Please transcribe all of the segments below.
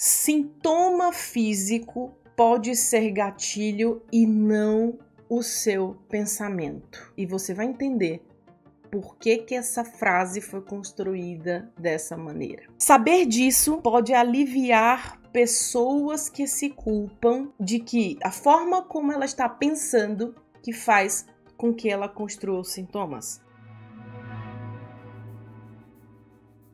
Sintoma físico pode ser gatilho e não o seu pensamento. E você vai entender por que essa frase foi construída dessa maneira. Saber disso pode aliviar pessoas que se culpam de que a forma como ela está pensando que faz com que ela construa os sintomas.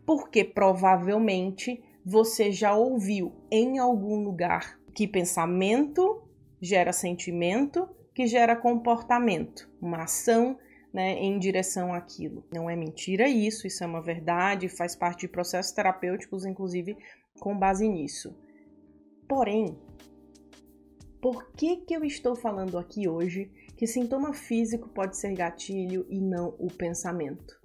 Porque provavelmente você já ouviu em algum lugar que pensamento gera sentimento, que gera comportamento, uma ação, né, em direção àquilo. Não é mentira isso é uma verdade, faz parte de processos terapêuticos, inclusive com base nisso. Porém, por que eu estou falando aqui hoje que sintoma físico pode ser gatilho e não o pensamento?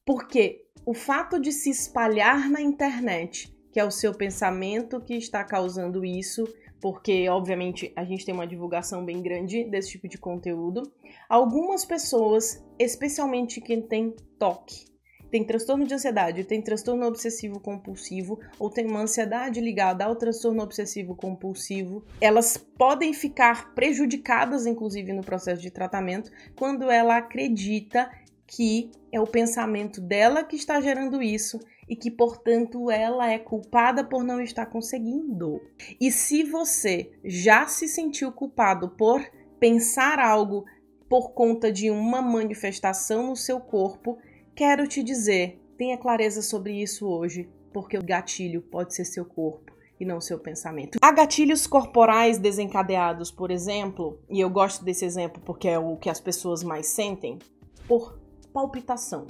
Porque o fato de se espalhar na internet, que é o seu pensamento que está causando isso, porque, obviamente, a gente tem uma divulgação bem grande desse tipo de conteúdo. Algumas pessoas, especialmente quem tem TOC, tem transtorno de ansiedade, tem transtorno obsessivo-compulsivo, ou tem uma ansiedade ligada ao transtorno obsessivo-compulsivo, elas podem ficar prejudicadas, inclusive, no processo de tratamento, quando ela acredita que é o pensamento dela que está gerando isso e que, portanto, ela é culpada por não estar conseguindo. E se você já se sentiu culpado por pensar algo por conta de uma manifestação no seu corpo, quero te dizer, tenha clareza sobre isso hoje, porque o gatilho pode ser seu corpo e não seu pensamento. Há gatilhos corporais desencadeados, por exemplo, e eu gosto desse exemplo porque é o que as pessoas mais sentem, por palpitação.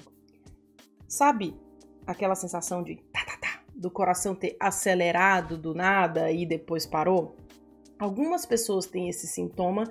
Sabe aquela sensação de do coração ter acelerado do nada e depois parou? Algumas pessoas têm esse sintoma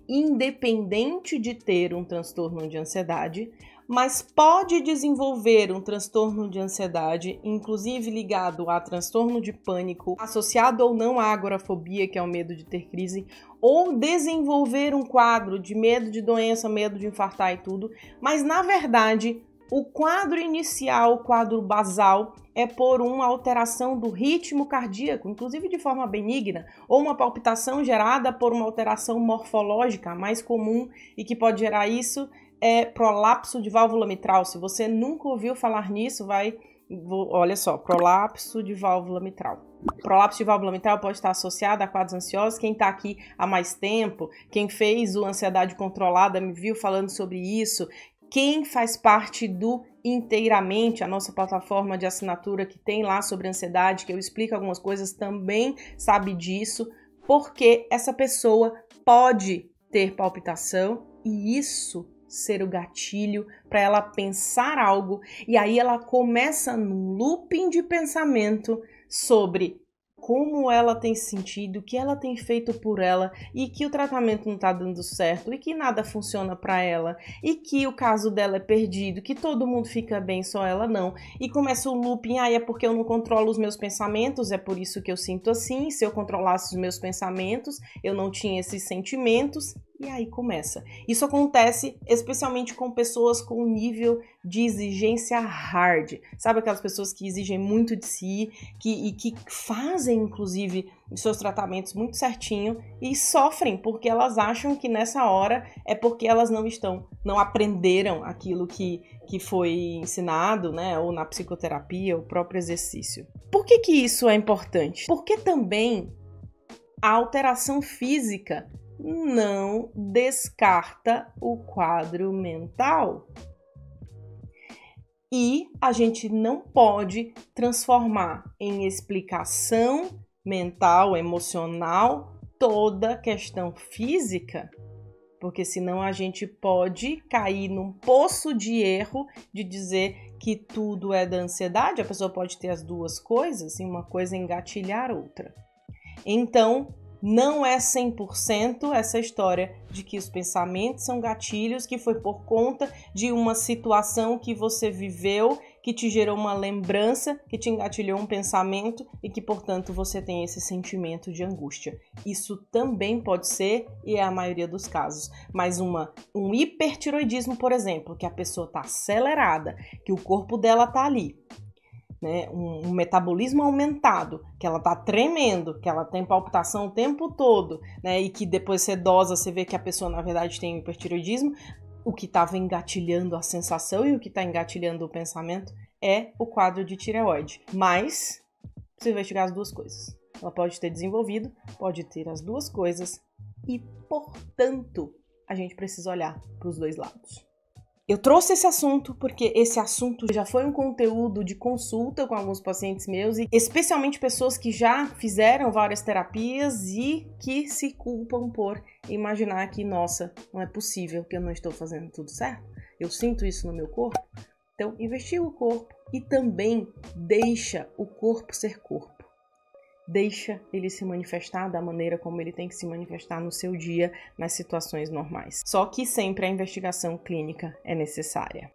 independente de ter um transtorno de ansiedade, mas pode desenvolver um transtorno de ansiedade, inclusive ligado a transtorno de pânico, associado ou não à agorafobia, que é o medo de ter crise, ou desenvolver um quadro de medo de doença, medo de infartar e tudo, mas na verdade o quadro inicial, o quadro basal, é por uma alteração do ritmo cardíaco, inclusive de forma benigna, ou uma palpitação gerada por uma alteração morfológica, a mais comum e que pode gerar isso é prolapso de válvula mitral. Se você nunca ouviu falar nisso, olha só, prolapso de válvula mitral. Prolapso de válvula mitral pode estar associado a quadros ansiosos. Quem está aqui há mais tempo, quem fez o Ansiedade Controlada, me viu falando sobre isso. Quem faz parte do Inteiramente, a nossa plataforma de assinatura que tem lá sobre ansiedade, que eu explico algumas coisas, também sabe disso, porque essa pessoa pode ter palpitação e isso ser o gatilho para ela pensar algo, e aí ela começa num looping de pensamento sobre como ela tem sentido, o que ela tem feito por ela e que o tratamento não está dando certo e que nada funciona para ela e que o caso dela é perdido, que todo mundo fica bem, só ela não. E começa o looping, é porque eu não controlo os meus pensamentos, é por isso que eu sinto assim, se eu controlasse os meus pensamentos, eu não tinha esses sentimentos. E aí começa. Isso acontece especialmente com pessoas com nível de exigência hard. Sabe aquelas pessoas que exigem muito de si e que fazem, inclusive, os seus tratamentos muito certinho e sofrem porque elas acham que nessa hora é porque elas não aprenderam aquilo que foi ensinado, né? Ou na psicoterapia, o próprio exercício. Por que isso é importante? Porque também a alteração física não descarta o quadro mental. E a gente não pode transformar em explicação mental, emocional, toda questão física, porque senão a gente pode cair num poço de erro de dizer que tudo é da ansiedade. A pessoa pode ter as duas coisas e uma coisa engatilhar outra. Então, não é 100% essa história de que os pensamentos são gatilhos, que foi por conta de uma situação que você viveu, que te gerou uma lembrança, que te engatilhou um pensamento e que, portanto, você tem esse sentimento de angústia. Isso também pode ser, e é a maioria dos casos. Mas um hipertiroidismo, por exemplo, que a pessoa está acelerada, que o corpo dela está ali, né, um metabolismo aumentado, que ela tá tremendo, que ela tem palpitação o tempo todo, né, e que depois você dosa, você vê que a pessoa na verdade tem hipertireoidismo, o que estava engatilhando a sensação e o que está engatilhando o pensamento é o quadro de tireoide. Mas precisa investigar as duas coisas. Ela pode ter desenvolvido, pode ter as duas coisas e, portanto, a gente precisa olhar para os dois lados. Eu trouxe esse assunto porque esse assunto já foi um conteúdo de consulta com alguns pacientes meus, e especialmente pessoas que já fizeram várias terapias e que se culpam por imaginar que, nossa, não é possível que eu não estou fazendo tudo certo. Eu sinto isso no meu corpo. Então, investiga o corpo e também deixa o corpo ser corpo. Deixa ele se manifestar da maneira como ele tem que se manifestar no seu dia, nas situações normais. Só que sempre a investigação clínica é necessária.